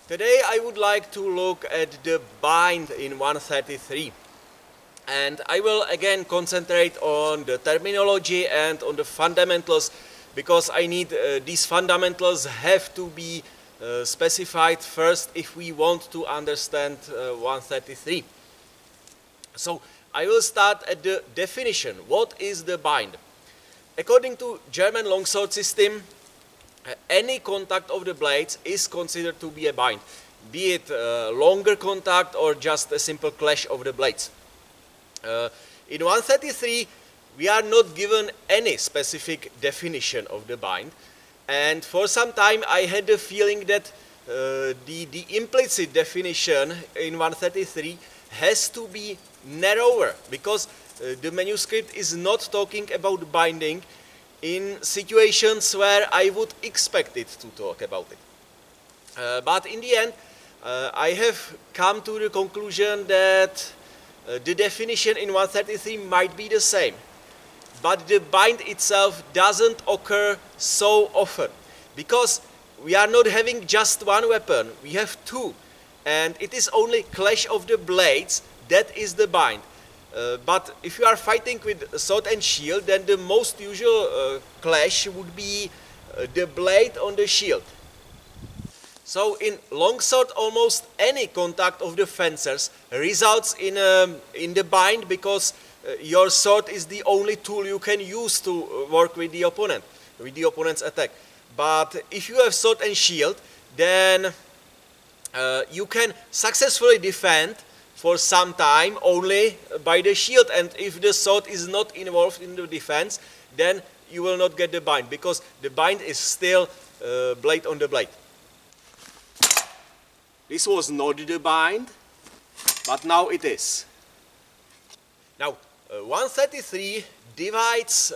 Today I would like to look at the bind in 133, and I will again concentrate on the terminology and on the fundamentals, because I need these fundamentals have to be specified first if we want to understand 133. So I will start at the definition. What is the bind? According to German longsword system, any contact of the blades is considered to be a bind, be it longer contact or just a simple clash of the blades. In 133, we are not given any specific definition of the bind, and for some time I had the feeling that the implicit definition in 133 has to be narrower, because the manuscript is not talking about binding in situations where I would expect it to talk about it. But in the end, I have come to the conclusion that the definition in 133 might be the same, but the bind itself doesn't occur so often, because we are not having just one weapon, we have two, and it is only clash of the blades that is the bind. But if you are fighting with sword and shield, then the most usual clash would be the blade on the shield. So in longsword, almost any contact of the fencers results in the bind, because your sword is the only tool you can use to work with the opponent, with the opponent's attack. But if you have sword and shield, then you can successfully defend for some time only by the shield, and if the sword is not involved in the defense, then you will not get the bind, because the bind is still blade on the blade. This was not the bind, but now it is. Now 133 divides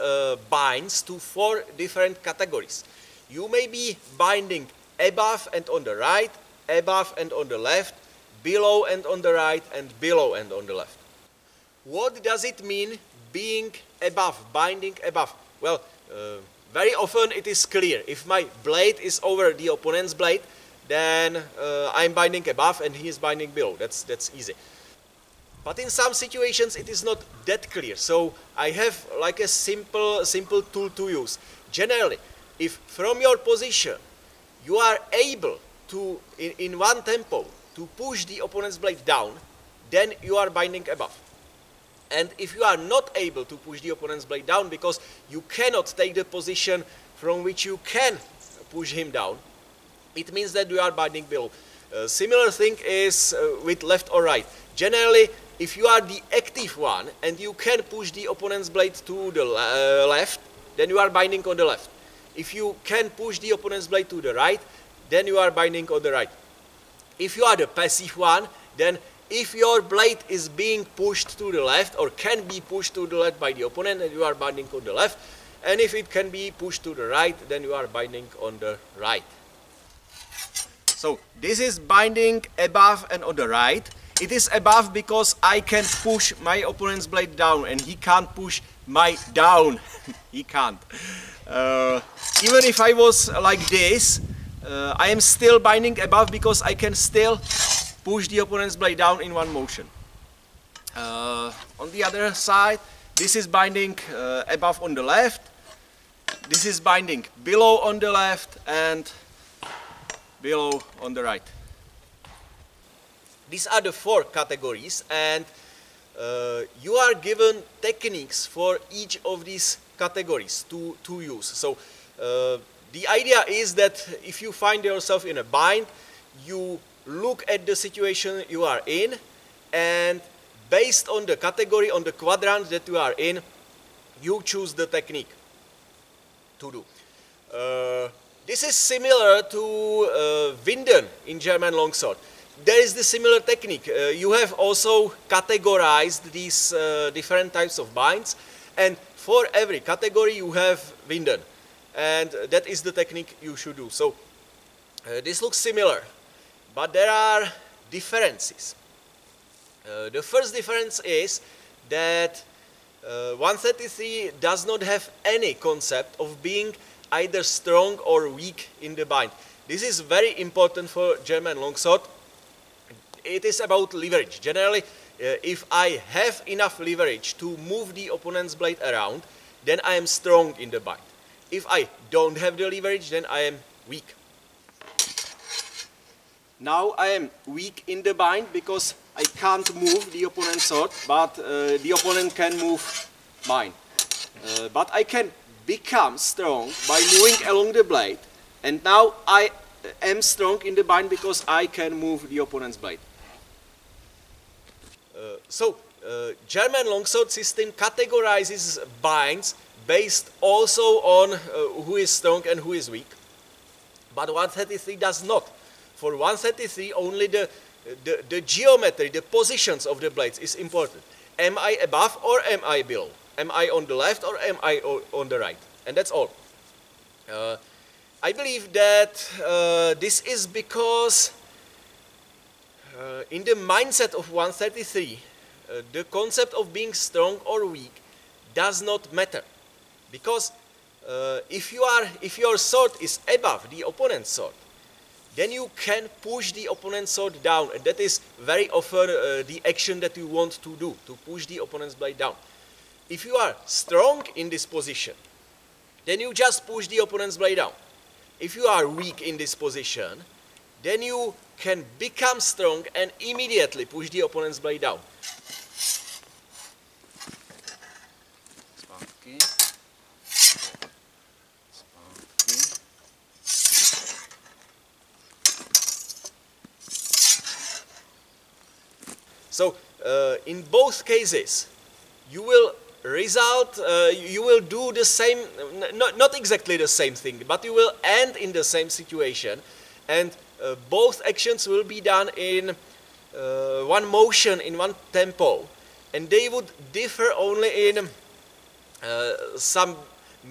binds to 4 different categories. You may be binding above and on the right, above and on the left, below and on the right, and below and on the left. What does it mean being above, binding above? Well, very often it is clear. If my blade is over the opponent's blade, then I'm binding above and he is binding below. That's easy. But in some situations it is not that clear, so I have like a simple tool to use. Generally, if from your position you are able to, in one tempo, to push the opponent's blade down, then you are binding above. And if you are not able to push the opponent's blade down because you cannot take the position from which you can push him down, it means that you are binding below. Similar thing is with left or right. Generally, if you are the active one and you can push the opponent's blade to the left, then you are binding on the left. If you can push the opponent's blade to the right, then you are binding on the right. If you are the passive one, then if your blade is being pushed to the left or can be pushed to the left by the opponent, then you are binding on the left. And if it can be pushed to the right, then you are binding on the right. So this is binding above and on the right. It is above because I can push my opponent's blade down and he can't push my down. He can't. Even if I was like this, I am still binding above because I can still push the opponent's blade down in one motion. On the other side, this is binding above on the left, this is binding below on the left, and below on the right. These are the 4 categories, and you are given techniques for each of these categories to use. So the idea is that if you find yourself in a bind, you look at the situation you are in, and based on the category, on the quadrant that you are in, you choose the technique to do. This is similar to winden in German longsword. There is the similar technique. You have also categorized these different types of binds, and for every category you have winden. And that is the technique you should do. So this looks similar, but there are differences. The first difference is that 133 does not have any concept of being either strong or weak in the bind. this is very important for German longsword. It is about leverage. Generally, if I have enough leverage to move the opponent's blade around, then I am strong in the bind. If I don't have the leverage, then I am weak. Now I am weak in the bind because I can't move the opponent's sword, but the opponent can move mine. But I can become strong by moving along the blade, and now I am strong in the bind because I can move the opponent's blade. German longsword system categorizes binds based also on who is strong and who is weak, but 133 does not. For 133 only the geometry, the positions of the blades is important. Am I above or am I below? Am I on the left or am I on the right? And that's all. I believe that this is because in the mindset of 133, the concept of being strong or weak does not matter. Because if your sword is above the opponent's sword, then you can push the opponent's sword down, and that is very often the action that you want to do, to push the opponent's blade down. If you are strong in this position, then you just push the opponent's blade down. If you are weak in this position, then you can become strong and immediately push the opponent's blade down. So in both cases, you will you will do the same, not exactly the same thing, but you will end in the same situation, and both actions will be done in one motion, in one tempo, and they would differ only in some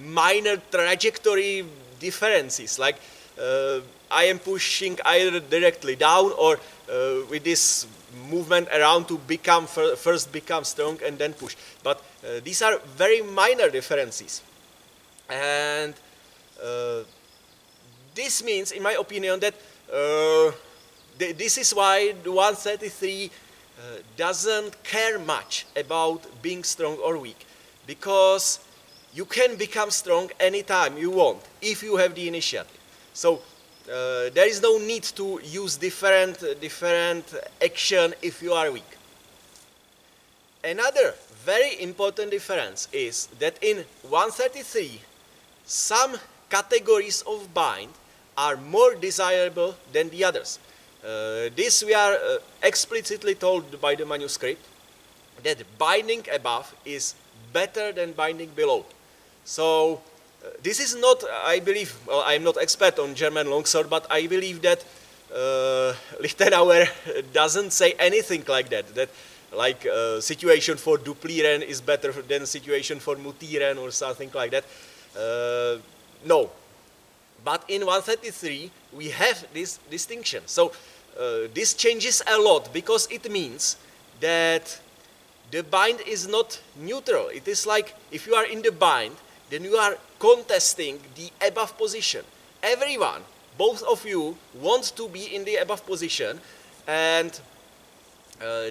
minor trajectory differences, like I am pushing either directly down or with this movement around to become first become strong and then push. But these are very minor differences, and this means, in my opinion, that this is why the 133 doesn't care much about being strong or weak, because you can become strong anytime you want if you have the initiative. So there is no need to use different action if you are weak. Another very important difference is that in 133 some categories of bind are more desirable than the others. This we are explicitly told by the manuscript, that binding above is better than binding below. So this is not, I believe, well, I'm not expert on German longsword, but I believe that Lichtenauer doesn't say anything like that, that like situation for duplieren is better than situation for mutieren or something like that. No. But in 133 we have this distinction. So this changes a lot, because it means that the bind is not neutral. It is like if you are in the bind, then you are contesting the above position. Everyone, both of you, want to be in the above position, and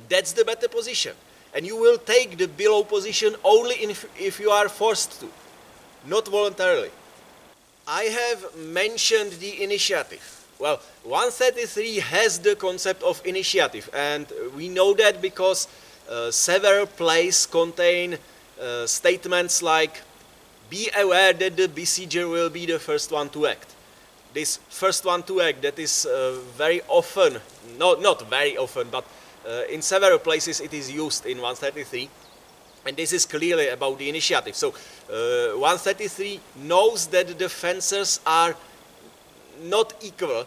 that's the better position. And you will take the below position only if you are forced to, not voluntarily. I have mentioned the initiative. Well, 133 has the concept of initiative, and we know that because several plays contain statements like, be aware that the besieger will be the first one to act. This first one to act, that is very often, not very often, but in several places it is used in 133, and this is clearly about the initiative. So 133 knows that the fencers are not equal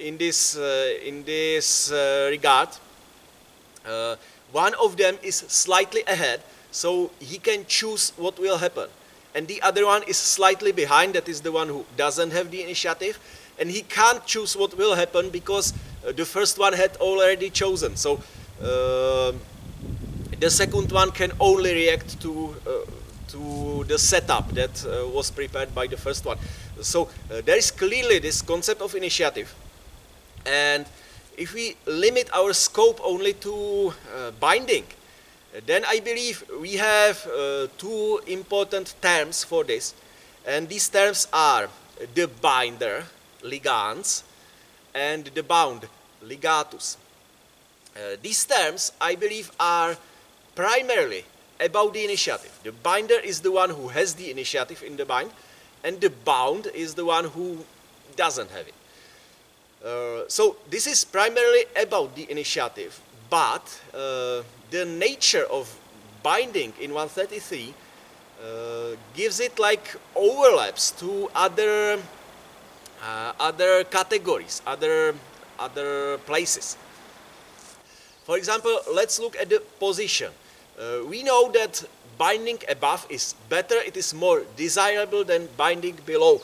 in this regard. One of them is slightly ahead, so he can choose what will happen. And the other one is slightly behind, that is the one who doesn't have the initiative, and he can't choose what will happen because the first one had already chosen. So the second one can only react to the setup that was prepared by the first one. So there is clearly this concept of initiative, and if we limit our scope only to binding, then I believe we have two important terms for this, and these terms are the binder, ligans, and the bound, ligatus. These terms, I believe, are primarily about the initiative. The binder is the one who has the initiative in the bind, and the bound is the one who doesn't have it. So this is primarily about the initiative, but the nature of binding in 133 gives it like overlaps to other categories, other places. For example, let's look at the position. We know that binding above is better, it is more desirable than binding below.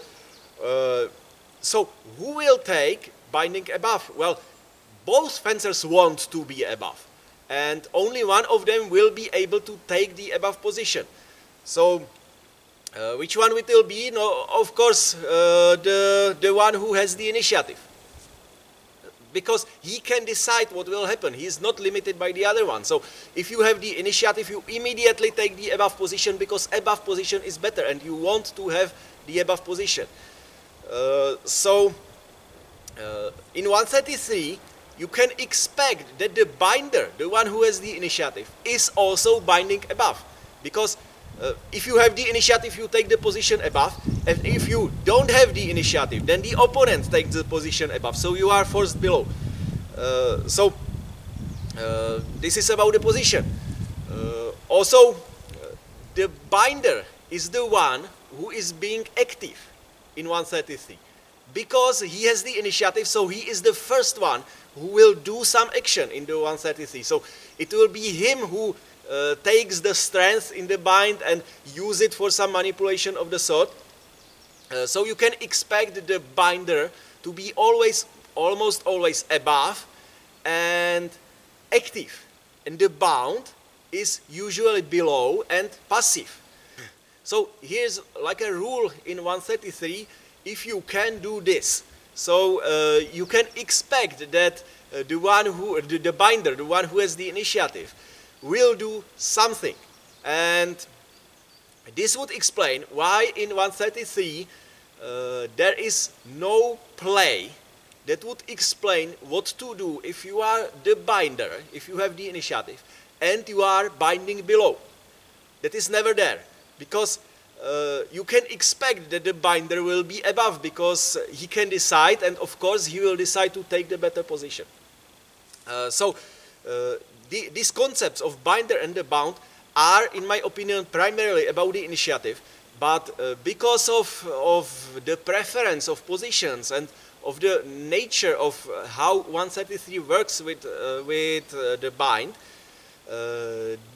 So who will take binding above? Well, both fencers want to be above, and only one of them will be able to take the above position. So which one it will be? No, of course, the one who has the initiative, because he can decide what will happen. He is not limited by the other one. So if you have the initiative, you immediately take the above position because above position is better and you want to have the above position. In 133, you can expect that the binder, the one who has the initiative, is also binding above, because if you have the initiative, you take the position above, and if you don't have the initiative, then the opponent takes the position above, so you are forced below. This is about the position. Also, the binder is the one who is being active in 133, because he has the initiative, so he is the first one who will do some action in the 133. So it will be him who takes the strength in the bind and use it for some manipulation of the sword. So you can expect the binder to be almost always above and active, and the bound is usually below and passive. So here's like a rule in 133: if you can do this, so you can expect that the binder, the one who has the initiative, will do something. And this would explain why in 133 there is no play that would explain what to do if you are the binder, if you have the initiative, and you are binding below. That is never there, because you can expect that the binder will be above, because he can decide, and of course he will decide to take the better position. These concepts of binder and the bound are, in my opinion, primarily about the initiative, but because of the preference of positions and of the nature of how 133 works with the bind,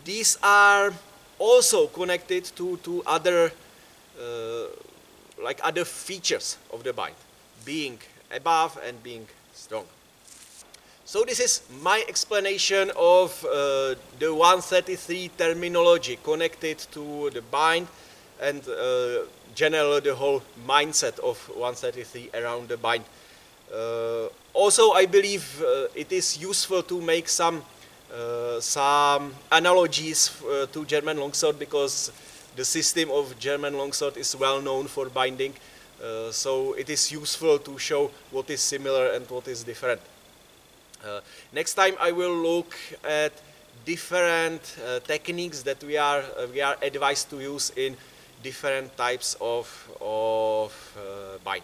these are also connected to other other features of the bind, being above and being strong. So this is my explanation of the 133 terminology connected to the bind, and generally the whole mindset of 133 around the bind. Also, I believe it is useful to make some analogies to German longsword, because the system of German longsword is well known for binding. So it is useful to show what is similar and what is different. Next time I will look at different techniques that we are advised to use in different types of bind.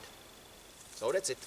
So that's it.